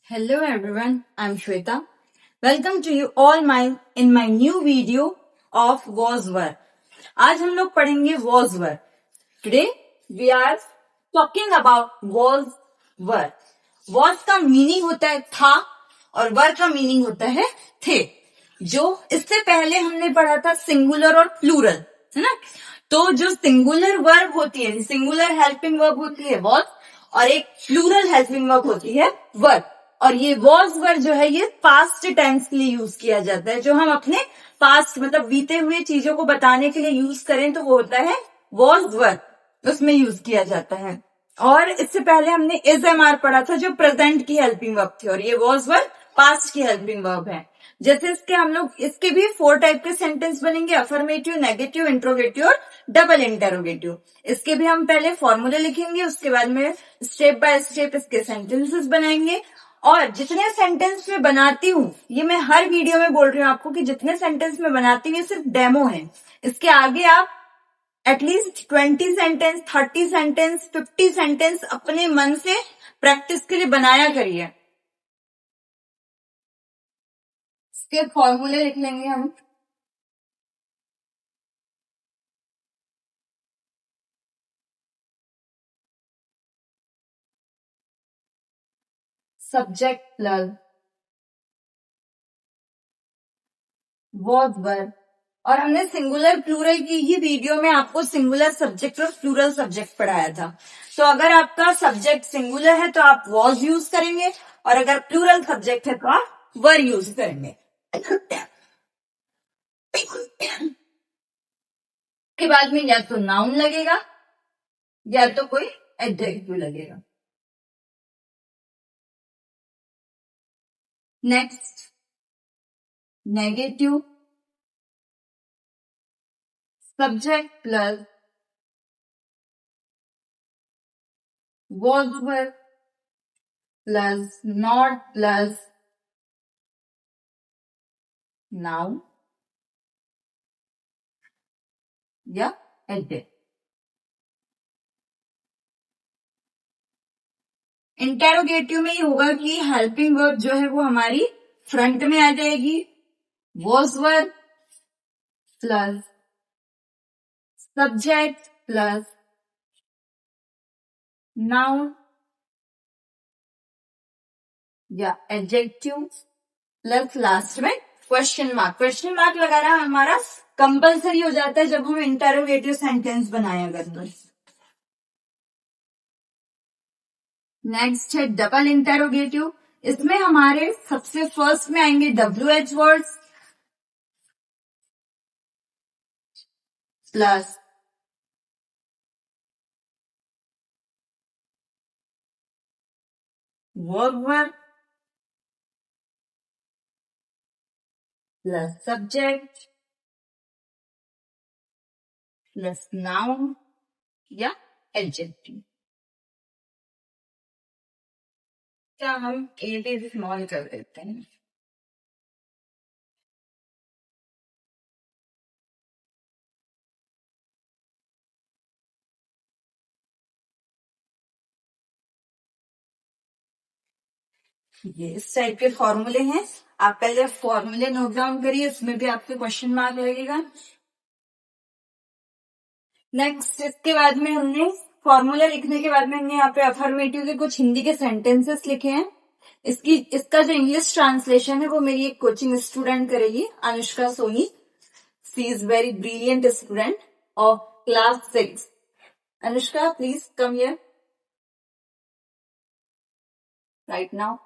Hello everyone, I'm Shweta. Welcome to you all in my new video of was were. आज हम लोग पढ़ेंगे was were. Today we are talking about was were. Was का meaning होता है था और were का मीनिंग होता है थे. जो इससे पहले हमने पढ़ा था सिंगुलर और प्लूरल, है ना. तो जो सिंगुलर वर्ब होती है, सिंगुलर हेल्पिंग वर्ब होती है was और एक प्लूरल हेल्पिंग वर्ब होती है वर. और ये वॉज वर जो है ये पास्ट टेंस के लिए यूज किया जाता है. जो हम अपने पास्ट मतलब बीते हुए चीजों को बताने के लिए यूज करें तो वो होता है वॉज वर, उसमें यूज किया जाता है. और इससे पहले हमने इज एम आर पढ़ा था जो प्रेजेंट की हेल्पिंग वर्ब थी और ये वॉज वर पास्ट की हेल्पिंग वर्ब है. जैसे इसके भी 4 टाइप के सेंटेंस बनेंगे, अफर्मेटिव, नेगेटिव, इंट्रोगेटिव और डबल इंटेरोगेटिव. इसके भी हम पहले फॉर्मूले लिखेंगे, उसके बाद में स्टेप बाय स्टेप इसके सेंटेंसेस बनाएंगे. और जितने सेंटेंस में बनाती हूँ, ये मैं हर वीडियो में बोल रही हूँ आपको कि जितने सेंटेंस में बनाती हूँ ये सिर्फ डेमो है. इसके आगे आप एटलीस्ट 20 सेंटेंस, 30 सेंटेंस, 50 सेंटेंस अपने मन से प्रैक्टिस के लिए बनाया करिए. इसके फॉर्मूले लिख लेंगे हम. Subject plus was were. और हमने सिंगुलर प्लूरल की ही वीडियो में आपको सिंगुलर सब्जेक्ट और प्लूरल सब्जेक्ट पढ़ाया था. तो अगर आपका सब्जेक्ट सिंगुलर है तो आप वॉज यूज करेंगे और अगर प्लूरल सब्जेक्ट है तो आप वर यूज करेंगे. के बाद में या तो नाउन लगेगा या तो कोई एडजेक्टिव लगेगा. Next, negative subject plus was were plus not plus noun या एडजेक्टिव. इंटेरोगेटिव में ये होगा कि हेल्पिंग वर्ब जो है वो हमारी फ्रंट में आ जाएगी. was were plus subject plus noun या एडजेक्टिव प्लस लास्ट में क्वेश्चन मार्क. क्वेश्चन मार्क लगाना हमारा कंपलसरी हो जाता है जब हम इंटेरोगेटिव सेंटेंस बनाया करते हैं. नेक्स्ट है डबल इंटेरोगेटिव. इसमें हमारे सबसे फर्स्ट में आएंगे WH words plus verb verb plus subject plus noun या एडजेक्टिव. क्या हम ए भी स्मॉल कर देते हैं. ये इस टाइप के फॉर्मूले हैं. आप पहले फॉर्मूले नोट डाउन करिए, इसमें भी आपके क्वेश्चन मार्क लगेगा. नेक्स्ट, इसके बाद में हमने फॉर्मूला लिखने के बाद में हमने यहाँ पे अफर्मेटिव के कुछ हिंदी के सेंटेंसेस लिखे हैं. इसका जो इंग्लिश ट्रांसलेशन है वो मेरी एक कोचिंग स्टूडेंट करेगी, Anushka Soni. She is very brilliant student of class 6. Anushka, please come here right now.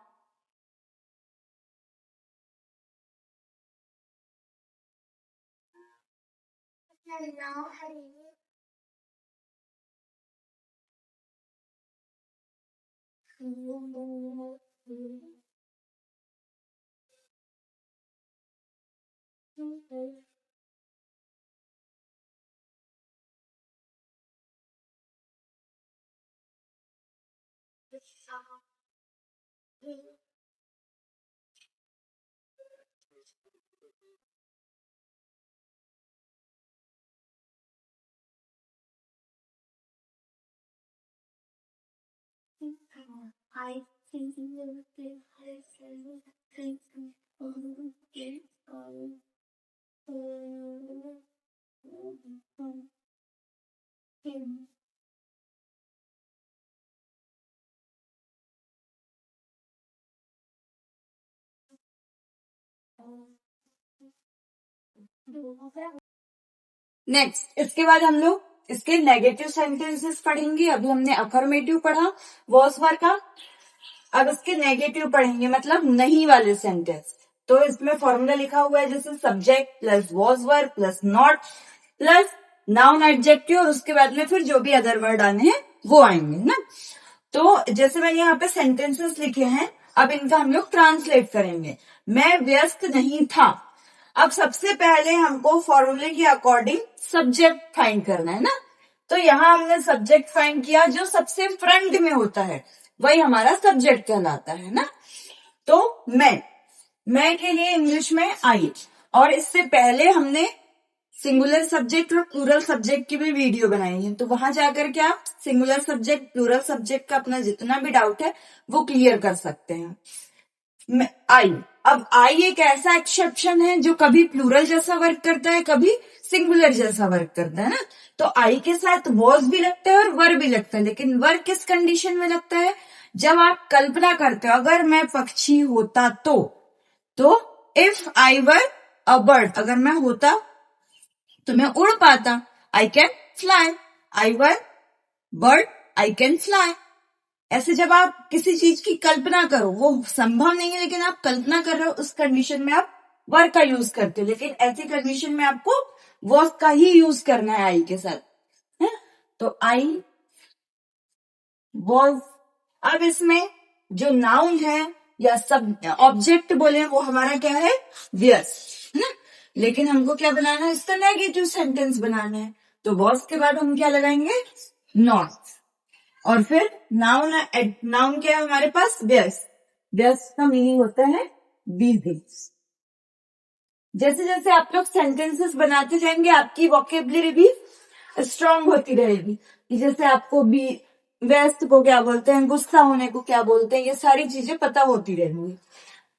Next इसके बाद हम लोग इसके नेगेटिव सेंटेंसेस पढ़ेंगे। अभी हमने अफर्मेटिव पढ़ा वॉज वर्ब का, अब इसके नेगेटिव पढ़ेंगे, मतलब नहीं वाले सेंटेंस। तो इसमें फॉर्मूला लिखा हुआ है, जैसे subject plus was verb plus not plus noun adjective, और उसके बाद में फिर जो भी अदर वर्ड आने हैं वो आएंगे ना। तो जैसे मैंने यहाँ पे सेंटेंसेस लिखे हैं, अब इनका हम लोग ट्रांसलेट करेंगे। मैं व्यस्त नहीं था। अब सबसे पहले हमको फॉर्मूले के अकॉर्डिंग सब्जेक्ट फाइंड करना है ना। तो यहाँ हमने सब्जेक्ट फाइंड किया, जो सबसे फ्रंट में होता है वही हमारा सब्जेक्ट कहलाता है ना। तो मैं के लिए इंग्लिश में आई, और इससे पहले हमने सिंगुलर सब्जेक्ट और प्लूरल सब्जेक्ट की भी वीडियो बनाई है, तो वहां जाकर के आप सिंगुलर सब्जेक्ट प्लूरल सब्जेक्ट का अपना जितना भी डाउट है वो क्लियर कर सकते हैं। आई, अब आई एक ऐसा एक्सेप्शन है जो कभी प्लूरल जैसा वर्क करता है, कभी सिंगुलर जैसा वर्क करता है ना। तो आई के साथ वॉज भी लगता है और वर भी लगता है, लेकिन वर किस कंडीशन में लगता है, जब आप कल्पना करते हो अगर मैं पक्षी होता तो if I were a bird, अगर मैं होता तो मैं उड़ पाता, I can fly. I were bird, I can fly. ऐसे जब आप किसी चीज की कल्पना करो, वो संभव नहीं है लेकिन आप कल्पना कर रहे हो, उस कंडीशन में आप वर्ब का यूज करते हो, लेकिन ऐसी कंडीशन में आपको वर्ब का ही यूज करना है आई के साथ, है? तो आई वॉज। अब इसमें जो नाउन है या सब ऑब्जेक्ट बोले वो हमारा क्या है, व्यस्त, है ना। लेकिन हमको क्या बनाना है, इसका नेगेटिव सेंटेंस बनाना है। तो वॉज के बाद हम क्या लगाएंगे, नॉट, और फिर नाउन, नाउन क्या है हमारे पास, व्यस्त। व्यस्त का मीनिंग होता है बिजी। जैसे जैसे आप लोग सेंटेंसेस बनाते जाएंगे आपकी वोकेबलरी भी स्ट्रांग होती रहेगी, कि जैसे आपको भी व्यस्त को क्या बोलते हैं, गुस्सा होने को क्या बोलते हैं, ये सारी चीजें पता होती रहेंगी।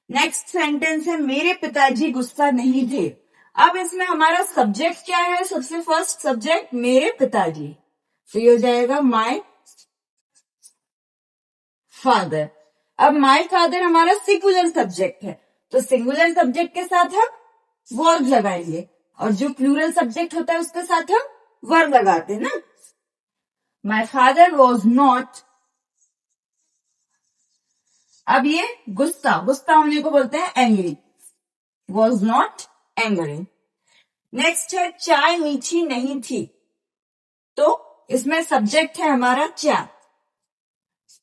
नेक्स्ट सेंटेंस है, मेरे पिताजी गुस्सा नहीं थे। अब इसमें हमारा सब्जेक्ट क्या है, सबसे फर्स्ट सब्जेक्ट मेरे पिताजी, तो ये हो जाएगा माय फादर। अब माय फादर हमारा सिंगुलर सब्जेक्ट है, तो सिंगुलर सब्जेक्ट के साथ हम वर्ब लगाएंगे, और जो प्लूरल सब्जेक्ट होता है उसके साथ हम वर्ब लगाते हैं ना। माय फादर वॉज नॉट, अब ये गुस्सा, गुस्सा होने को बोलते हैं angry, was not angry. Next है, चाय मीठी नहीं थी। तो इसमें सब्जेक्ट है हमारा चाय,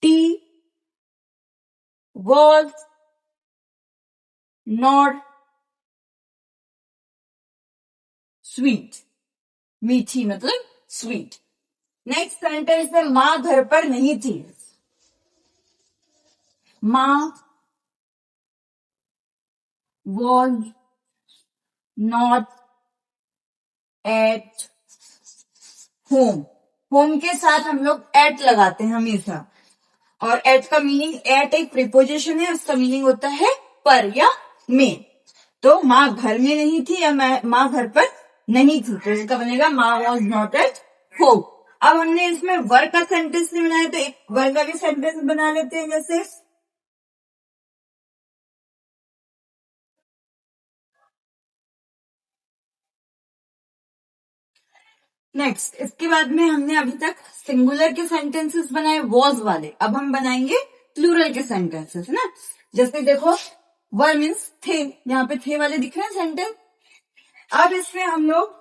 टी वॉज नॉट स्वीट, मीठी मतलब स्वीट। नेक्स्ट सेंटेंस है, माँ घर पर नहीं थी। माँ was not at home. Home के साथ हम लोग एट लगाते हैं हमेशा, और एट का मीनिंग, एट एक प्रीपोजिशन है, उसका मीनिंग होता है पर या में। तो माँ घर में नहीं थी या माँ घर पर नहीं थी, तो इसका बनेगा माँ वॉज नॉट एट होम। अब हमने इसमें वर्ब का सेंटेंस नहीं बनाया, तो एक वर्ब का भी सेंटेंस बना लेते हैं। जैसे नेक्स्ट, इसके बाद में हमने अभी तक सिंगुलर के सेंटेंसेस बनाए वॉज वाले, अब हम बनाएंगे प्लूरल के सेंटेंसेस ना। जैसे देखो, वर मीन्स थे, यहाँ पे थे वाले दिख रहे हैं सेंटेंस। अब इसमें हम लोग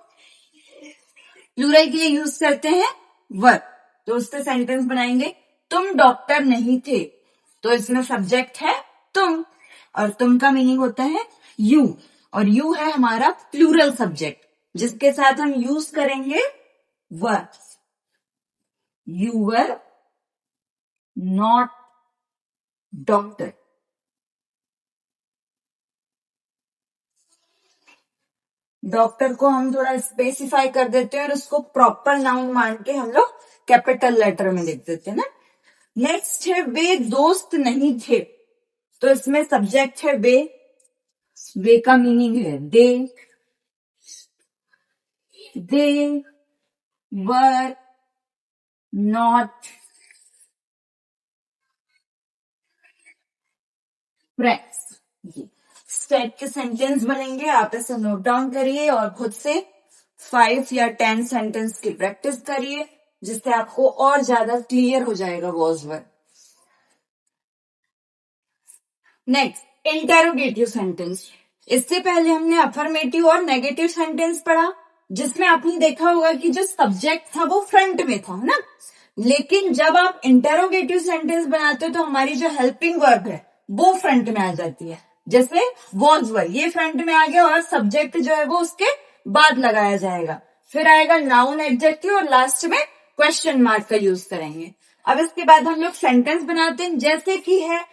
प्लूरल के लिए यूज करते हैं वर, तो उससे सेंटेंस बनाएंगे, तुम डॉक्टर नहीं थे। तो इसमें सब्जेक्ट है तुम, और तुम का मीनिंग होता है यू, और यू है हमारा प्लूरल सब्जेक्ट, जिसके साथ हम यूज करेंगे were. You were not doctor. Doctor को हम थोड़ा स्पेसिफाई कर देते हैं और उसको प्रॉपर नाउन मान के हम लोग कैपिटल लेटर में लिख देते हैं ना। नेक्स्ट है वे दोस्त नहीं थे, तो इसमें सब्जेक्ट है वे। वे का मीनिंग है दे वर नॉट फ्रेंड्स। इस टाइप के सेंटेंस बनेंगे, आप इसे नोट डाउन करिए और खुद से 5 या 10 सेंटेंस की प्रैक्टिस करिए, जिससे आपको और ज्यादा क्लियर हो जाएगा was word. Next interrogative sentence. इससे पहले हमने अफर्मेटिव और नेगेटिव सेंटेंस पढ़ा, जिसमें आपने देखा होगा कि जो सब्जेक्ट था वो फ्रंट में था, है ना। लेकिन जब आप इंटेरोगेटिव सेंटेंस बनाते हो तो हमारी जो हेल्पिंग वर्ब है वो फ्रंट में आ जाती है। जैसे वॉज वर, ये फ्रंट में आ गया और सब्जेक्ट जो है वो उसके बाद लगाया जाएगा, फिर आएगा नाउन एडजेक्टिव और लास्ट में क्वेश्चन मार्क का यूज करेंगे। अब इसके बाद हम लोग सेंटेंस बनाते हैं, जैसे कि है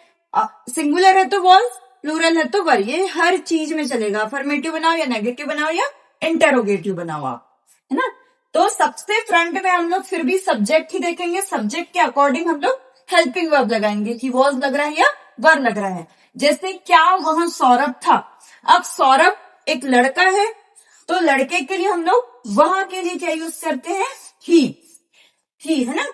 सिंगुलर है तो वॉज, प्लूरल है तो वर, ये हर चीज में चलेगा। अफर्मेटिव बनाओ या नेगेटिव बनाओ या इंटेरोगेटिव बनाओ आप, है ना। तो सबसे फ्रंट में हम लोग फिर भी सब्जेक्ट ही देखेंगे, सब्जेक्ट के अकॉर्डिंग हम लोग हेल्पिंग वर्ब लगाएंगे कि वॉज लग रहा है या वर लग रहा है। जैसे क्या वहां सौरभ था, अब सौरभ एक लड़का है तो लड़के के लिए हम लोग वहां के लिए क्या यूज करते हैं, ही, है ना।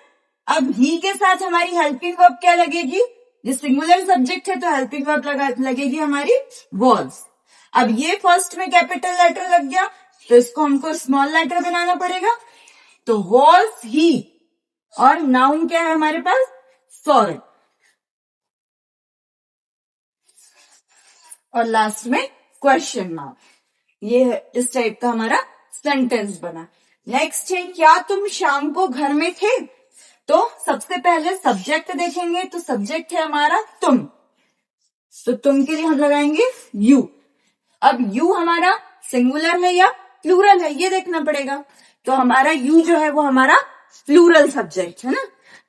अब ही के साथ हमारी हेल्पिंग वर्ब क्या लगेगी, ये सिंगुलर सब्जेक्ट है तो हेल्पिंग वर्ब लगेगी हमारी वॉज। अब ये फर्स्ट में कैपिटल लेटर लग गया तो इसको हमको स्मॉल लेटर बनाना पड़ेगा, तो वॉज ही, और नाउन क्या है हमारे पास, सौरभ, और लास्ट में क्वेश्चन मार्क। ये इस टाइप का हमारा सेंटेंस बना। नेक्स्ट है क्या तुम शाम को घर में थे, तो सबसे पहले सब्जेक्ट देखेंगे, तो सब्जेक्ट है हमारा तुम, तो तुम के लिए हम लगाएंगे यू। अब यू हमारा सिंगुलर है या प्लूरल है ये देखना पड़ेगा, तो हमारा यू जो है वो हमारा प्लूरल सब्जेक्ट है ना,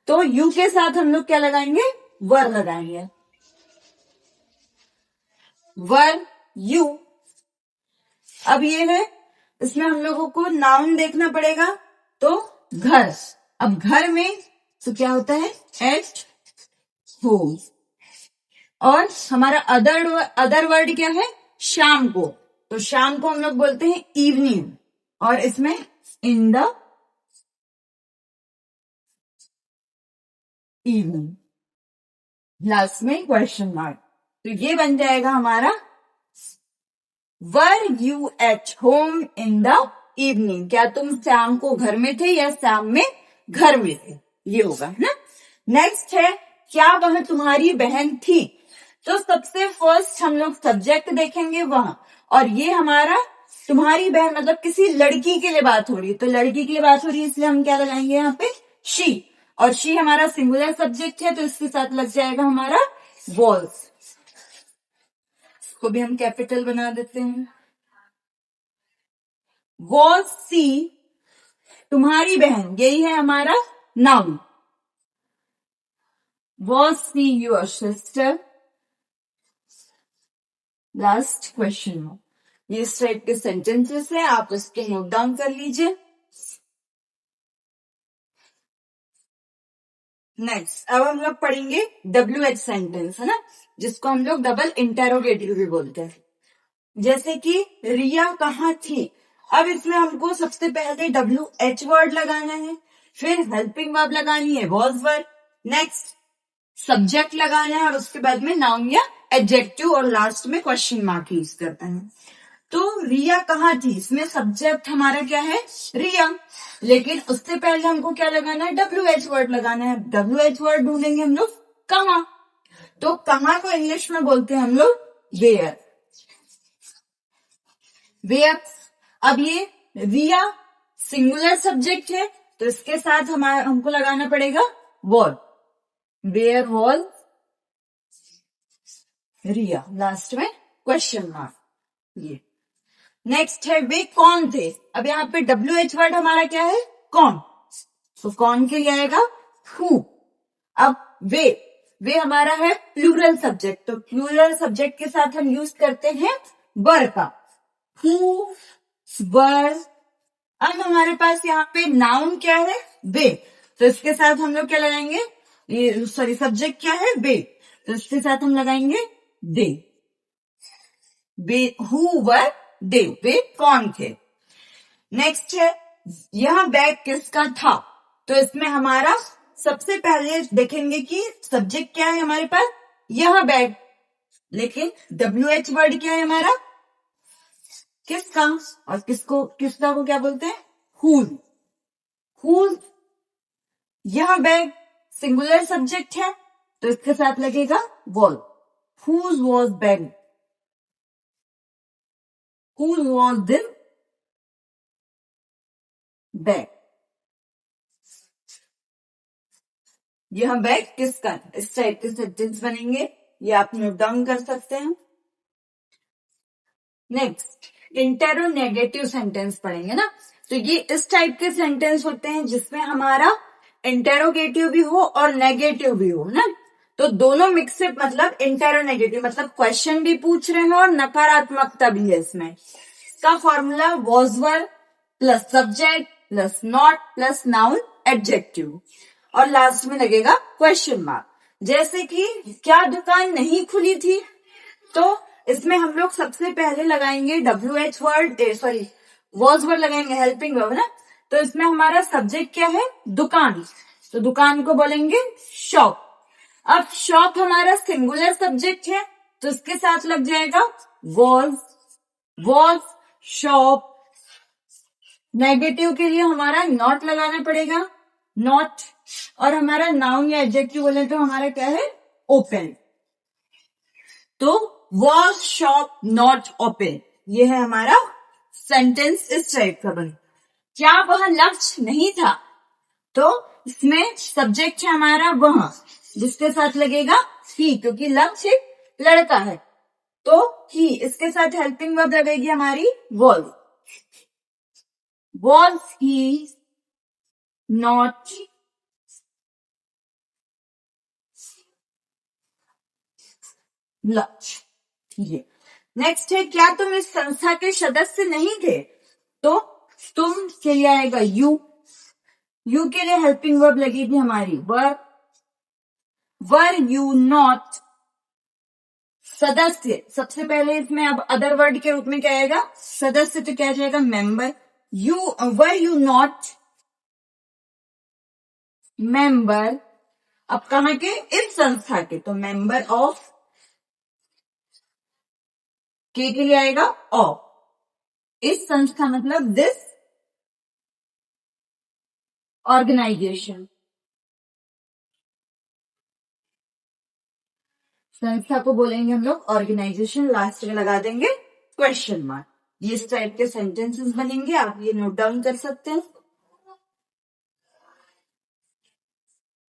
तो यू के साथ हम लोग क्या लगाएंगे, वर लगाएंगे, वर यू। अब ये है, इसमें हम लोगों को नाउन देखना पड़ेगा, तो घर, अब घर में तो क्या होता है एट होम, और हमारा अदर वर्ड क्या है शाम को, तो शाम को हम लोग बोलते हैं इवनिंग, और इसमें इन द इवनिंग, लास्ट में क्वेश्चन मार्क। तो ये बन जाएगा हमारा were you at home in the evening, क्या तुम शाम को घर में थे या शाम में घर में थे, ये होगा, है ना। नेक्स्ट है क्या वह तुम्हारी बहन थी, तो सबसे फर्स्ट हम लोग सब्जेक्ट देखेंगे वहां, और ये हमारा तुम्हारी बहन मतलब किसी लड़की के लिए बात हो रही है, तो लड़की के लिए बात हो रही है इसलिए हम क्या लगाएंगे यहाँ पे शी, और शी हमारा सिंगुलर सब्जेक्ट है तो इसके साथ लग जाएगा हमारा वॉल्स, इसको भी हम कैपिटल बना देते हैं। वॉज सी तुम्हारी बहन, यही है हमारा noun, was see your sister, last question. ये इस टाइप के सेंटेंसेस है, आप इसके नोट डाउन कर लीजिए। नेक्स्ट अब हम लोग पढ़ेंगे WH सेंटेंस, है ना, जिसको हम लोग डबल इंटेरोगेटिव भी बोलते हैं। जैसे कि रिया कहाँ थी, अब इसमें हमको सबसे पहले WH वर्ड लगाना है, फिर हेल्पिंग वर्ब लगानी है वॉज वर्ड, नेक्स्ट सब्जेक्ट लगाना है और उसके बाद में नाउन या एडजेक्टिव, और लास्ट में क्वेश्चन मार्क यूज करते हैं। तो रिया कहाँ थी, इसमें सब्जेक्ट हमारा क्या है रिया, लेकिन उससे पहले हमको क्या लगाना है WH वर्ड लगाना है। WH वर्ड ढूंढेंगे हम लोग कहाँ, तो कहाँ को इंग्लिश में बोलते हैं हम लोग वेयर, वेयर। अब ये रिया सिंगुलर सब्जेक्ट है तो इसके साथ हमको लगाना पड़ेगा wall, where wall Riya, last में क्वेश्चन मार्क। ये नेक्स्ट है वे कौन थे, अब यहाँ पे WH वर्ड हमारा क्या है कौन, तो कौन के लिए आएगा हु। अब वे हमारा है प्लूरल सब्जेक्ट, तो प्लूरल सब्जेक्ट के साथ हम यूज करते हैं वर का, हु वर। अब हमारे पास यहाँ पे नाउन क्या है वे, तो इसके साथ हम लोग क्या लगाएंगे ये सॉरी सब्जेक्ट क्या है, वे, तो इसके साथ हम लगाएंगे दे। वे हु वर दे, वे कौन थे। नेक्स्ट है यह बैग किसका था, तो इसमें हमारा सबसे पहले देखेंगे कि सब्जेक्ट क्या है हमारे पास, यह बैग, लेकिन WH वर्ड क्या है हमारा, किसका, और किसका को क्या बोलते हैं, हुज। हुज, यह बैग सिंगुलर सब्जेक्ट है, तो इसके साथ लगेगा was. Whose was bag, whose was this bag, यह बैग किसका, इस टाइप के सेंटेंस बनेंगे, ये आप नोट डाउन कर सकते हैं। नेक्स्ट इंटेरोनेगेटिव सेंटेंस पढ़ेंगे ना, तो ये इस टाइप के सेंटेंस होते हैं जिसमें हमारा इंटेरोगेटिव भी हो और नेगेटिव भी हो ना, तो दोनों मिक्स से, मतलब इंटेरोनेगेटिव मतलब क्वेश्चन भी पूछ रहे हैं और नकारात्मकता भी है इसमें। इसका formula was were plus subject plus not plus noun adjective, और लास्ट में लगेगा क्वेश्चन मार्क। जैसे कि क्या दुकान नहीं खुली थी, तो इसमें हम लोग सबसे पहले लगाएंगे WH word, sorry was word लगाएंगे, हेल्पिंग वर्ब ना, तो इसमें हमारा सब्जेक्ट क्या है, दुकान, तो दुकान को बोलेंगे शॉप। अब शॉप हमारा सिंगुलर सब्जेक्ट है, तो इसके साथ लग जाएगा वॉज, वॉज शॉप। नेगेटिव के लिए हमारा नॉट लगाना पड़ेगा, नॉट, और हमारा नाउन या एडजेक्टिव बोले तो हमारा क्या है, ओपन, तो वॉज शॉप नॉट ओपन, ये है हमारा सेंटेंस इस टाइप का बन। क्या वह लक्ष्य नहीं था, तो इसमें सब्जेक्ट है हमारा वह, जिसके साथ लगेगा ही, क्योंकि लक्ष्य एक लड़का है, तो ही, इसके साथ हेल्पिंग वर्ब लगेगी हमारी वॉज। वॉज ही नॉट लक्ष्य, ठीक है। नेक्स्ट है क्या तुम इस संस्था के सदस्य नहीं थे, तो तुम के लिए आएगा यू, यू के लिए हेल्पिंग वर्ब लगेगी हमारी वर, वर यू नॉट सदस्य, सबसे पहले इसमें अब अदर वर्ड के रूप में क्या आएगा, सदस्य, तो क्या जाएगा member, you were you not member, अब कहां के, इस संस्था के, तो मेंबर ऑफ, के लिए आएगा ऑफ, इस संस्था मतलब दिस ऑर्गेनाइजेशन, संस्था को बोलेंगे हम लोग ऑर्गेनाइजेशन, लास्ट में लगा देंगे क्वेश्चन मार्क। ये इस टाइप के सेंटेंसेस बनेंगे, आप ये नोट डाउन कर सकते हैं।